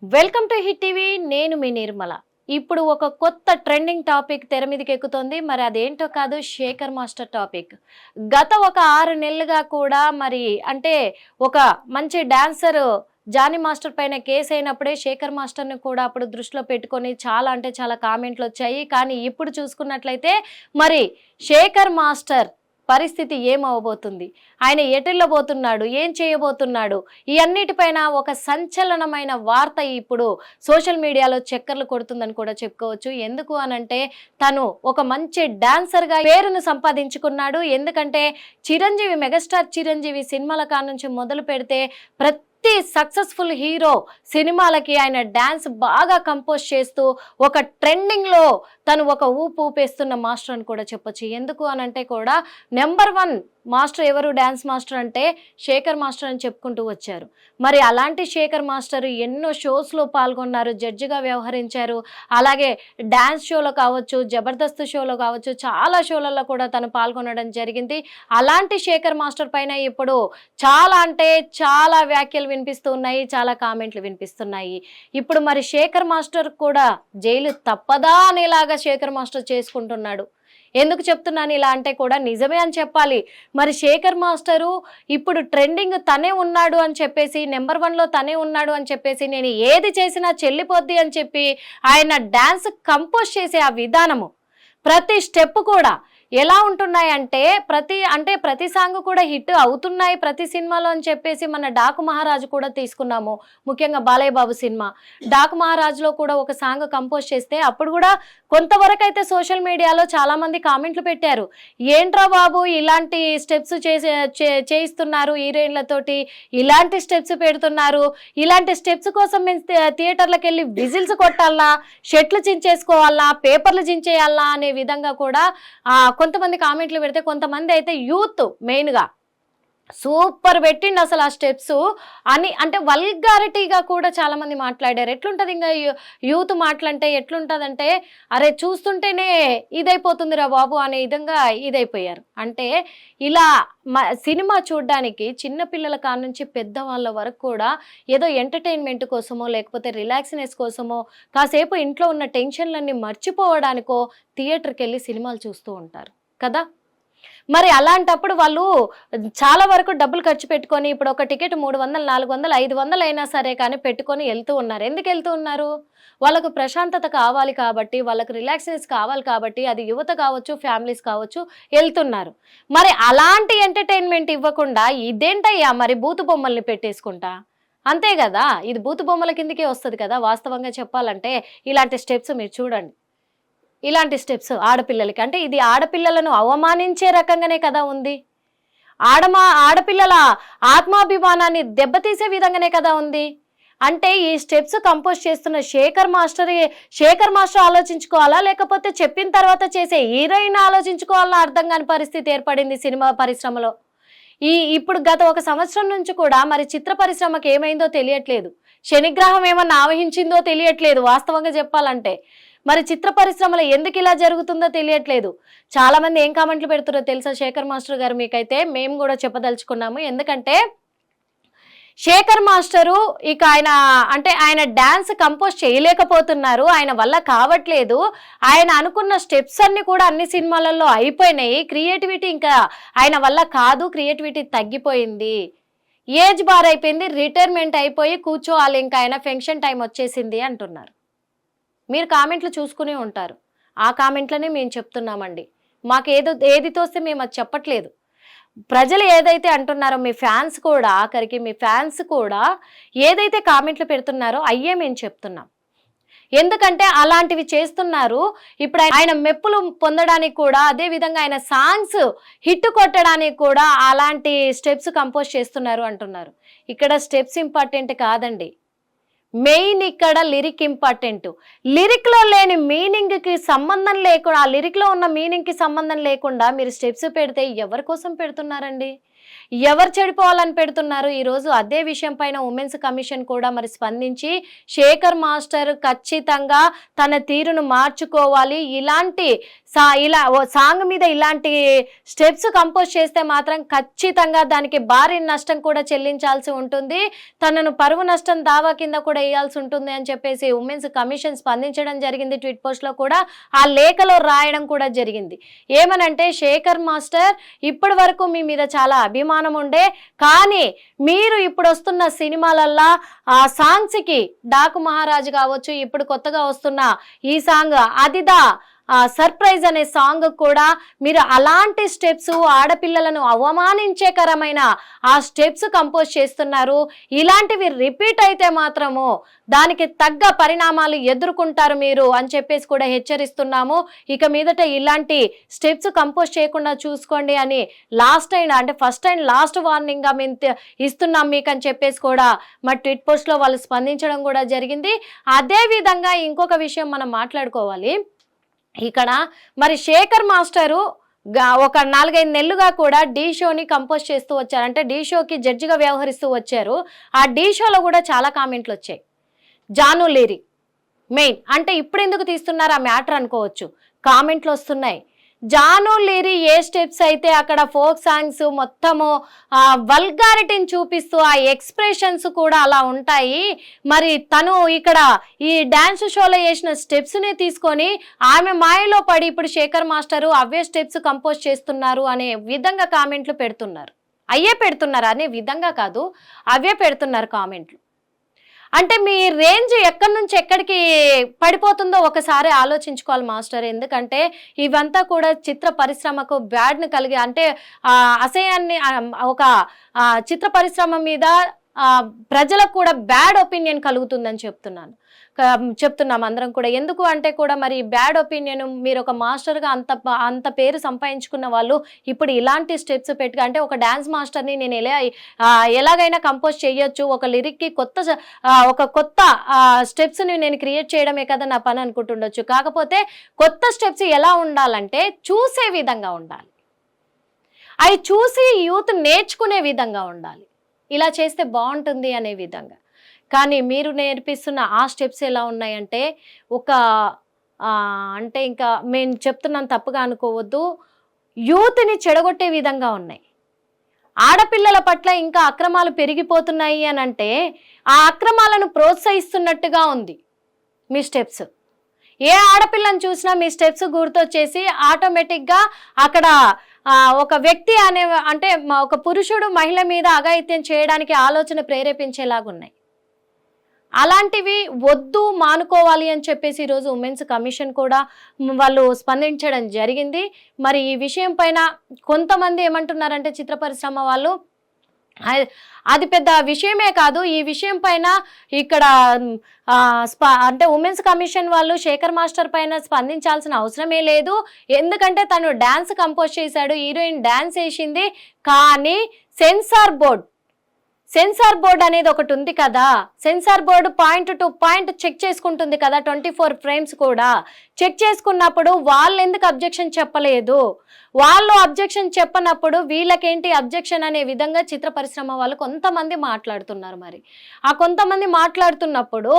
Welcome to hit TV. నేను మీ నిర్మల. ఇప్పుడు ఒక కొత్త ట్రెండింగ్ టాపిక్ తెర మీదకి ఎక్కుతోంది. మరి అదేంటో కాదు, శేఖర్ మాస్టర్ టాపిక్. గత ఒక 6 నెలలుగా కూడా మరి అంటే ఒక మంచి డాన్సర్ జానీ మాస్టర్ పైన కేసు అయినప్పుడే శేఖర్ మాస్టర్ని కూడా అప్పుడు దృష్టిలో పెట్టుకొని చాలా అంటే చాలా కామెంట్లు వచ్చాయి. కానీ ఇప్పుడు చూసుకున్నట్లయితే మరి శేఖర్ మాస్టర్ పరిస్థితి ఏమవబోతుంది, ఆయన ఎటెళ్ళబోతున్నాడు, ఏం చేయబోతున్నాడు, ఈ అన్నిటిపైన ఒక సంచలనమైన వార్త ఇప్పుడు సోషల్ మీడియాలో చక్కర్లు కొడుతుందని కూడా చెప్పుకోవచ్చు. ఎందుకు అనంటే తను ఒక మంచి డాన్సర్గా పేరును సంపాదించుకున్నాడు. ఎందుకంటే చిరంజీవి, మెగాస్టార్ చిరంజీవి సినిమాల కానుంచి మొదలు పెడితే ప్రతి సక్సెస్ఫుల్ హీరో సినిమాలకి ఆయన డాన్స్ బాగా కంపోజ్ చేస్తూ ఒక ట్రెండింగ్ లో తను ఒక ఊపేస్తున్న మాస్టర్ అని కూడా చెప్పొచ్చు. ఎందుకు అనంటే కూడా నెంబర్ 1 మాస్టర్ ఎవరు, డాన్స్ మాస్టర్ అంటే శేఖర్ మాస్టర్ అని చెప్పుకుంటూ వచ్చారు. మరి అలాంటి శేఖర్ మాస్టర్ ఎన్నో షోస్లో పాల్గొన్నారు, జడ్జిగా వ్యవహరించారు. అలాగే డాన్స్ షోలో కావచ్చు, జబర్దస్త్ షోలో కావచ్చు, చాలా షోలలో కూడా తను పాల్గొనడం జరిగింది. అలాంటి శేఖర్ మాస్టర్ పైన ఇప్పుడు చాలా అంటే చాలా వ్యాఖ్యలు వినిపిస్తూ ఉన్నాయి, చాలా కామెంట్లు వినిపిస్తున్నాయి. ఇప్పుడు మరి శేఖర్ మాస్టర్ కూడా జైలు తప్పదా అనేలాగా శేఖర్ మాస్టర్ చేసుకుంటున్నాడు. ఎందుకు చెప్తున్నాను ఇలా అంటే కూడా నిజమే అని చెప్పాలి. మరి శేఖర్ మాస్టరు ఇప్పుడు ట్రెండింగ్ తనే ఉన్నాడు అని చెప్పేసి, నెంబర్ 1లో తనే ఉన్నాడు అని చెప్పేసి, నేను ఏది చేసినా చెల్లిపోద్ది అని చెప్పి ఆయన డాన్స్ కంపోజ్ చేసే ఆ విధానము, ప్రతి స్టెప్ కూడా ఎలా ఉంటున్నాయంటే ప్రతి సాంగ్ కూడా హిట్ అవుతున్నాయి ప్రతి సినిమాలో అని చెప్పేసి మన డాకు మహారాజు కూడా తీసుకున్నాము. ముఖ్యంగా బాలయ్య బాబు సినిమా డాకు మహారాజులో కూడా ఒక సాంగ్ కంపోజ్ చేస్తే అప్పుడు కూడా కొంతవరకు అయితే సోషల్ మీడియాలో చాలా మంది కామెంట్లు పెట్టారు. ఏంట్రా బాబు ఇలాంటి స్టెప్స్ చేయిస్తున్నారు, హీరోయిన్లతోటి ఇలాంటి స్టెప్స్ పెడుతున్నారు, ఇలాంటి స్టెప్స్ కోసం మేము థియేటర్లకు వెళ్ళి విజిల్స్ కొట్టాలా, షెట్లు చించేసుకోవాలా, పేపర్లు చించేయాలా అనే విధంగా కూడా కొంతమంది కామెంట్లు పెడితే, కొంతమంది అయితే యూత్ మెయిన్గా సూపర్ పెట్టిండి అసలు ఆ స్టెప్స్ అని, అంటే వల్గారిటీగా కూడా చాలా మంది మాట్లాడారు. ఎట్లుంటది ఇంకా యూత్ మాటలంటే ఎట్లుంటదంటే, అరే చూస్తుంటేనే ఇదైపోతుందిరా బాబు అనే విధంగా ఇదైపోయారు. అంటే ఇలా సినిమా చూడడానికి చిన్నపిల్లల కాడ నుంచి పెద్దవాళ్ళ వరకు కూడా ఏదో ఎంటర్టైన్మెంట్ కోసమో లేకపోతే రిలాక్స్నెస్ కోసమో కాసేపు ఇంట్లో ఉన్న టెన్షన్లన్నీ మర్చిపోవడానికో థియేటర్కి వెళ్ళి సినిమాలు చూస్తూ ఉంటారు కదా. మరి అలాంటప్పుడు వాళ్ళు చాలా వరకు డబ్బులు ఖర్చు పెట్టుకొని ఇప్పుడు ఒక టికెట్ 300, 400, 500 అయినా సరే కానీ పెట్టుకొని వెళ్తూ ఉన్నారు. ఎందుకు వెళ్తూ ఉన్నారు? వాళ్ళకు ప్రశాంతత కావాలి కాబట్టి, వాళ్ళకు రిలాక్స్నెస్ కావాలి కాబట్టి, అది యువత కావచ్చు, ఫ్యామిలీస్ కావచ్చు, వెళ్తున్నారు. మరి అలాంటి ఎంటర్టైన్మెంట్ ఇవ్వకుండా ఇదేంటయ్యా మరి బూతు బొమ్మల్ని పెట్టేసుకుంటా, అంతే కదా, ఇది బూతు బొమ్మల కిందకే వస్తుంది కదా. వాస్తవంగా చెప్పాలంటే ఇలాంటి స్టెప్స్ మీరు చూడండి, ఇలాంటి స్టెప్స్ ఆడపిల్లలకి, అంటే ఇది ఆడపిల్లలను అవమానించే రకంగానే కదా ఉంది. ఆడపిల్లల ఆత్మాభిమానాన్ని దెబ్బతీసే విధంగానే కదా ఉంది. అంటే ఈ స్టెప్స్ కంపోజ్ చేస్తున్న శేఖర్ మాస్టర్ ఆలోచించుకోవాలా, లేకపోతే చెప్పిన తర్వాత చేసే హీరోయిన్ ఆలోచించుకోవాలా అర్థం కాని పరిస్థితి ఏర్పడింది సినిమా పరిశ్రమలో. ఇప్పుడు గత 1 సంవత్సరం నుంచి కూడా మరి చిత్ర పరిశ్రమకి ఏమైందో తెలియట్లేదు, శనిగ్రహం ఏమన్నా ఆవహించిందో తెలియట్లేదు. వాస్తవంగా చెప్పాలంటే మరి చిత్ర పరిశ్రమలో ఎందుకు ఇలా జరుగుతుందో తెలియట్లేదు. చాలా మంది ఏం కామెంట్లు పెడుతున్నారో తెలుసా శేఖర్ మాస్టర్ గారు? మీకైతే మేము కూడా చెప్పదలుచుకున్నాము. ఎందుకంటే శేఖర్ మాస్టరు ఇక ఆయన డాన్స్ కంపోజ్ చేయలేకపోతున్నారు, ఆయన వల్ల కావట్లేదు. ఆయన అనుకున్న స్టెప్స్ అన్ని కూడా అన్ని సినిమాలలో అయిపోయినాయి. క్రియేటివిటీ ఇంకా ఆయన వల్ల కాదు, క్రియేటివిటీ తగ్గిపోయింది, ఏజ్ బార్ అయిపోయింది, రిటైర్మెంట్ అయిపోయి కూర్చోవాలి, ఇంకా ఆయన ఫంక్షన్ టైం వచ్చేసింది అంటున్నారు. మీరు కామెంట్లు చూసుకునే ఉంటారు, ఆ కామెంట్లనే మేము చెప్తున్నామండి. మాకు ఏది తోస్తే మేము అది చెప్పట్లేదు. ప్రజలు ఏదైతే అంటున్నారో మీ ఫ్యాన్స్ కూడా, ఆఖరికి మీ ఫ్యాన్స్ కూడా ఏదైతే కామెంట్లు పెడుతున్నారో అయ్యే మేము చెప్తున్నాం. ఎందుకంటే అలాంటివి చేస్తున్నారు. ఇప్పుడు ఆయన మెప్పులు పొందడానికి కూడా, అదే విధంగా ఆయన సాంగ్స్ హిట్ కొట్టడానికి కూడా అలాంటి స్టెప్స్ కంపోజ్ చేస్తున్నారు అంటున్నారు. ఇక్కడ స్టెప్స్ ఇంపార్టెంట్ కాదండి, మెయిన్ ఇక్కడ లిరిక్ ఇంపార్టెంట్. లిరిక్లో లేని మీనింగ్కి సంబంధం లేకుండా, ఆ లిరిక్లో ఉన్న మీనింగ్కి సంబంధం లేకుండా మీరు స్టెప్స్ పెడితే ఎవరి కోసం పెడుతున్నారండి? ఎవరు చెడిపోవాలని పెడుతున్నారు? ఈరోజు అదే విషయం పైన ఉమెన్స్ కమిషన్ కూడా మరి స్పందించి శేఖర్ మాస్టర్ ఖచ్చితంగా తన తీరును మార్చుకోవాలి, ఇలాంటి ఇలా సాంగ్ మీద ఇలాంటి స్టెప్స్ కంపోజ్ చేస్తే మాత్రం ఖచ్చితంగా దానికి భారీ నష్టం కూడా చెల్లించాల్సి ఉంటుంది, తనను పరువు నష్టం దావా కింద కూడా వేయాల్సి ఉంటుంది అని చెప్పేసి ఉమెన్స్ కమిషన్ స్పందించడం జరిగింది. ట్వీట్ పోస్ట్లో కూడా ఆ లేఖలో రాయడం కూడా జరిగింది. ఏమనంటే, శేఖర్ మాస్టర్ ఇప్పటి వరకు మీ మీద చాలా అభిమానం ఉండే, కానీ మీరు ఇప్పుడు వస్తున్న సినిమాలల్లా ఆ సాంగ్స్కి డాకు మహారాజు కావచ్చు, ఇప్పుడు కొత్తగా వస్తున్న ఈ సాంగ్ అదిదా సర్ప్రైజ్ అనే సాంగ్ కూడా మీరు అలాంటి స్టెప్స్, ఆడపిల్లలను అవమానించేకరమైన ఆ స్టెప్స్ కంపోజ్ చేస్తున్నారు. ఇలాంటివి రిపీట్ అయితే మాత్రము దానికి తగ్గ పరిణామాలు ఎదుర్కొంటారు మీరు అని చెప్పేసి కూడా హెచ్చరిస్తున్నాము. ఇక మీదట ఇలాంటి స్టెప్స్ కంపోజ్ చేయకుండా చూసుకోండి అని ఫస్ట్ అండ్ లాస్ట్ వార్నింగ్ గా మేము ఇస్తున్నాం మీకు అని చెప్పేసి కూడా మా ట్వీట్ పోస్ట్ లో వాళ్ళు స్పందించడం కూడా జరిగింది. అదే విధంగా ఇంకొక విషయం మనం మాట్లాడుకోవాలి. ఇక్కడ మరి శేఖర్ మాస్టరు ఒక 4-5 నెలలుగా కూడా ఢీ షోని కంపోజ్ చేస్తూ వచ్చారు, అంటే ఢీ షోకి జడ్జిగా వ్యవహరిస్తూ వచ్చారు. ఆ ఢీ షోలో కూడా చాలా కామెంట్లు వచ్చాయి. జాను లేరి మెయిన్ అంటే ఇప్పుడు ఎందుకు తీస్తున్నారు ఆ మ్యాటర్ అనుకోవచ్చు, కామెంట్లు వస్తున్నాయి. జాను లేరి ఏ స్టెప్స్ అయితే అక్కడ ఫోక్ సాంగ్స్ మొత్తము వల్గారిటీని చూపిస్తూ ఆ ఎక్స్ప్రెషన్స్ కూడా అలా ఉంటాయి, మరి తను ఇక్కడ ఈ డాన్స్ షోలో వేసిన స్టెప్స్ని తీసుకొని ఆమె మాయలో పడి ఇప్పుడు శేఖర్ మాస్టరు అవే స్టెప్స్ కంపోజ్ చేస్తున్నారు అనే విధంగా కామెంట్లు పెడుతున్నారు. పెడుతున్నారు అనే విధంగా కాదు, అవే పెడుతున్నారు కామెంట్లు. అంటే మీ రేంజ్ ఎక్కడి నుంచి ఎక్కడికి పడిపోతుందో ఒకసారి ఆలోచించుకోవాలి మాస్టర్. ఎందుకంటే ఇవంతా కూడా చిత్ర పరిశ్రమకు బ్యాడ్ని కలిగి, అంటే అసహ్యాన్ని ఒక చిత్ర పరిశ్రమ మీద ప్రజలకు కూడా బ్యాడ్ ఒపీనియన్ కలుగుతుందని చెప్తున్నాం అందరం కూడా. ఎందుకు అంటే కూడా మరి బ్యాడ్ ఒపీనియన్, మీరు ఒక మాస్టర్గా అంత పేరు సంపాదించుకున్న వాళ్ళు ఇప్పుడు ఇలాంటి స్టెప్స్ పెట్టుగా, అంటే ఒక డ్యాన్స్ మాస్టర్ని నేను ఎలాగైనా కంపోజ్ చేయొచ్చు, ఒక లిరిక్కి ఒక కొత్త స్టెప్స్ని నేను క్రియేట్ చేయడమే కదా నా పని అనుకుంటుండొచ్చు. కాకపోతే కొత్త స్టెప్స్ ఎలా ఉండాలంటే చూసే విధంగా ఉండాలి, అవి చూసి యూత్ నేర్చుకునే విధంగా ఉండాలి, ఇలా చేస్తే బాగుంటుంది అనే విధంగా. కానీ మీరు నేర్పిస్తున్న ఆ స్టెప్స్ ఎలా ఉన్నాయంటే అంటే ఇంకా మేము చెప్తున్నాను తప్పుగా అనుకోవద్దు, యూత్ని చెడగొట్టే విధంగా ఉన్నాయి. ఆడపిల్లల పట్ల ఇంకా అక్రమాలు పెరిగిపోతున్నాయి అని అంటే ఆ అక్రమాలను ప్రోత్సహిస్తున్నట్టుగా ఉంది మీ స్టెప్స్. ఏ ఆడపిల్లని చూసినా మీ స్టెప్స్ గుర్తొచ్చేసి ఆటోమేటిక్గా అక్కడ ఒక వ్యక్తి అంటే ఒక పురుషుడు మహిళ మీద అఘాయిత్యం చేయడానికి ఆలోచన ప్రేరేపించేలాగున్నాయి. అలాంటివి వద్దు, మానుకోవాలి అని చెప్పేసి ఈరోజు ఉమెన్స్ కమిషన్ కూడా వాళ్ళు స్పందించడం జరిగింది. మరి ఈ విషయం పైన కొంతమంది ఏమంటున్నారంటే చిత్ర పరిశ్రమ వాళ్ళు, అది పెద్ద విషయమే కాదు, ఈ విషయం పైన ఇక్కడ అంటే ఉమెన్స్ కమిషన్ వాళ్ళు శేఖర్ మాస్టర్ పైన స్పందించాల్సిన అవసరమే లేదు, ఎందుకంటే తను డాన్స్ కంపోజ్ చేశాడు, హీరోయిన్ డాన్స్ వేసింది, కానీ సెన్సార్ బోర్డ్ అనేది ఒకటి ఉంది కదా, censor board point to point check చేసుకుంటుంది కదా, 24 ఫ్రేమ్స్ కూడా చెక్ చేసుకున్నప్పుడు వాళ్ళు ఎందుకు అబ్జెక్షన్ చెప్పలేదు? వాళ్ళు అబ్జెక్షన్ చెప్పనప్పుడు వీళ్ళకేంటి అబ్జెక్షన్ అనే విధంగా చిత్ర పరిశ్రమ వాళ్ళు కొంతమంది మాట్లాడుతున్నారు. మరి ఆ కొంతమంది మాట్లాడుతున్నప్పుడు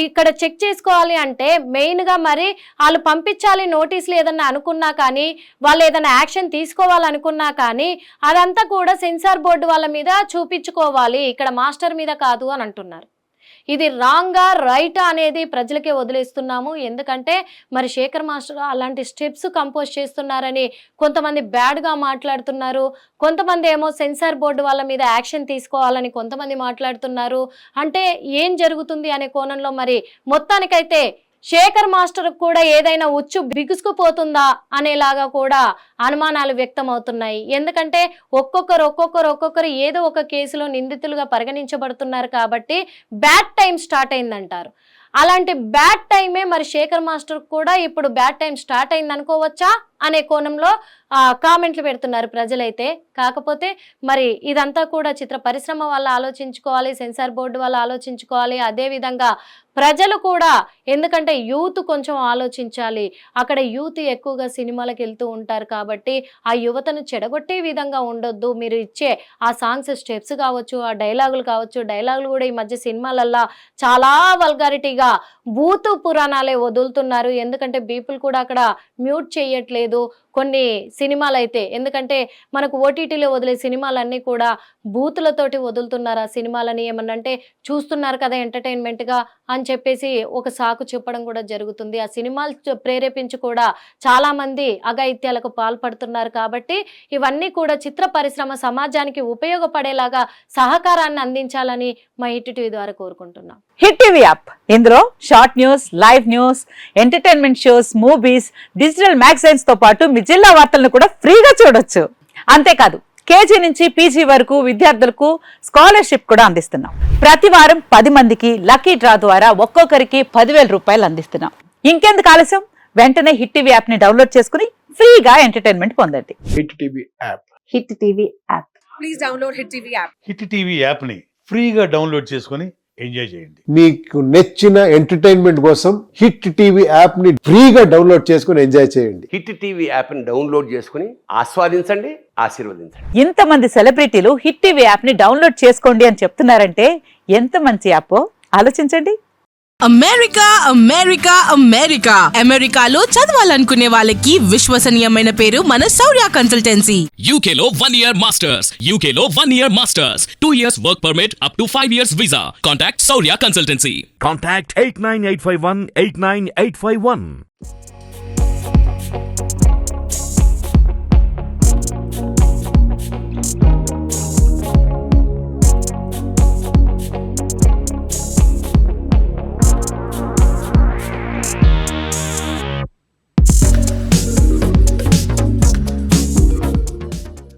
ఇక్కడ చెక్ చేసుకోవాలి అంటే మెయిన్గా మరి వాళ్ళు పంపించాలి నోటీసులు ఏదన్నా అనుకున్నా కానీ, వాళ్ళు ఏదైనా యాక్షన్ తీసుకోవాలనుకున్నా కానీ అదంతా కూడా సెన్సార్ బోర్డు వాళ్ళ మీద చూపించుకోవాలి, ఇక్కడ మాస్టర్ మీద కాదు అని అంటున్నారు. ఇది రాంగా రైటా అనేది ప్రజలకే వదిలేస్తున్నాము. ఎందుకంటే మరి శేఖర్ మాస్టర్ అలాంటి స్టెప్స్ కంపోజ్ చేస్తున్నారని కొంతమంది బ్యాడ్గా మాట్లాడుతున్నారు, కొంతమంది ఏమో సెన్సార్ బోర్డు వాళ్ళ మీద యాక్షన్ తీసుకోవాలని కొంతమంది మాట్లాడుతున్నారు. అంటే ఏం జరుగుతుంది అనే కోణంలో మరి మొత్తానికైతే శేఖర్ మాస్టర్ కూడా ఏదైనా ఉచ్చు బిగుసుకుపోతుందా అనేలాగా కూడా అనుమానాలు వ్యక్తం అవుతున్నాయి. ఎందుకంటే ఒక్కొక్కరు ఏదో ఒక కేసులో నిందితులుగా పరిగణించబడుతున్నారు కాబట్టి బ్యాడ్ టైం స్టార్ట్ అయిందంటారు. అలాంటి బ్యాడ్ టైమే మరి శేఖర్ మాస్టర్ కూడా ఇప్పుడు బ్యాడ్ టైం స్టార్ట్ అయింది అనుకోవచ్చా అనే కోణంలో కామెంట్లు పెడుతున్నారు ప్రజలైతే. కాకపోతే మరి ఇదంతా కూడా చిత్ర పరిశ్రమ వాళ్ళు ఆలోచించుకోవాలి, సెన్సార్ బోర్డు వాళ్ళు ఆలోచించుకోవాలి, అదే విధంగా ప్రజలు కూడా. ఎందుకంటే యూత్ కొంచెం ఆలోచించాలి. అక్కడ యూత్ ఎక్కువగా సినిమాలకు వెళ్తూ ఉంటారు కాబట్టి ఆ యువతను చెడగొట్టే విధంగా ఉండొద్దు. మీరు ఇచ్చే ఆ సాంగ్స్ స్టెప్స్ కావచ్చు, ఆ డైలాగులు కావచ్చు, డైలాగులు కూడా ఈ మధ్య సినిమాలల్లో చాలా వల్గారిటీగా భూతు పురాణాలే వదులుతున్నారు. ఎందుకంటే బీపుల్ కూడా అక్కడ మ్యూట్ చేయట్లేదు కొన్ని సినిమాలు అయితే. ఎందుకంటే మనకు ఓటీటీలో వదిలే సినిమాలన్నీ కూడా బూతులతోటి వదులుతున్నారు ఆ సినిమాలని. ఏమన్నంటే చూస్తున్నారు కదా ఎంటర్టైన్మెంట్గా అని చెప్పేసి ఒక సాకు చెప్పడం కూడా జరుగుతుంది. ఆ సినిమాలు ప్రేరేపించి కూడా చాలా మంది అఘాయిత్యాలకు పాల్పడుతున్నారు. కాబట్టి ఇవన్నీ కూడా చిత్ర పరిశ్రమ సమాజానికి ఉపయోగపడేలాగా సహకారాన్ని అందించాలని మా హిట్ టీవీ ద్వారా కోరుకుంటున్నాం. హిట్ టీవీ యాప్, ఇందులో short news, live news, entertainment shows, movies, digital magazines తో పాటు మీ జిల్లా వార్తలను కూడా ఫ్రీగా చూడొచ్చు. అంతేకాదు కేజీ నుంచి పీజీ వరకు విద్యార్థులకు స్కాలర్షిప్ కూడా అందిస్తున్నాం. ప్రతి వారం 10 మందికి లక్కీ డ్రా ద్వారా ఒక్కొక్కరికి 10,000 రూపాయలు అందిస్తున్నాం. ఇంకెందుకు ఆలస్యం, వెంటనే హిట్ టీవీ యాప్ ని డౌన్లోడ్ చేసుకుని ఫ్రీగా ఎంటర్టైన్మెంట్ పొందండి. Hit TV app. Hit TV app. Please download hit TV app. Hit TV app ని ఫ్రీగా డౌన్లోడ్ చేసుకొని ఎంజాయ్ చేయండి. మీకు నచ్చిన ఎంటర్టైన్మెంట్ కోసం హిట్ టీవీ యాప్ ని ఫ్రీగా డౌన్లోడ్ చేసుకొని ఎంజాయ్ చేయండి. హిట్ టీవీ యాప్ ని డౌన్లోడ్ చేసుకుని ఆస్వాదించండి, ఆశీర్వదించండి. ఇంతమంది సెలబ్రిటీలు హిట్ టీవీ యాప్ ని డౌన్లోడ్ చేసుకోండి అని చెప్తున్నారంటే ఎంత మంచి యాప్ ఆలోచించండి. అమెరికా అమెరికా అమెరికా అమెరికాలో చదవాలనుకునే వాళ్ళకి విశ్వసనీయమైన పేరు మన శౌర్య కన్సల్టెన్సీ. UK లో 1 year masters, UK లో 1 year masters, 2 years work permit up to 5 years visa. Contact Saurya Consultancy. Contact 89851 89851.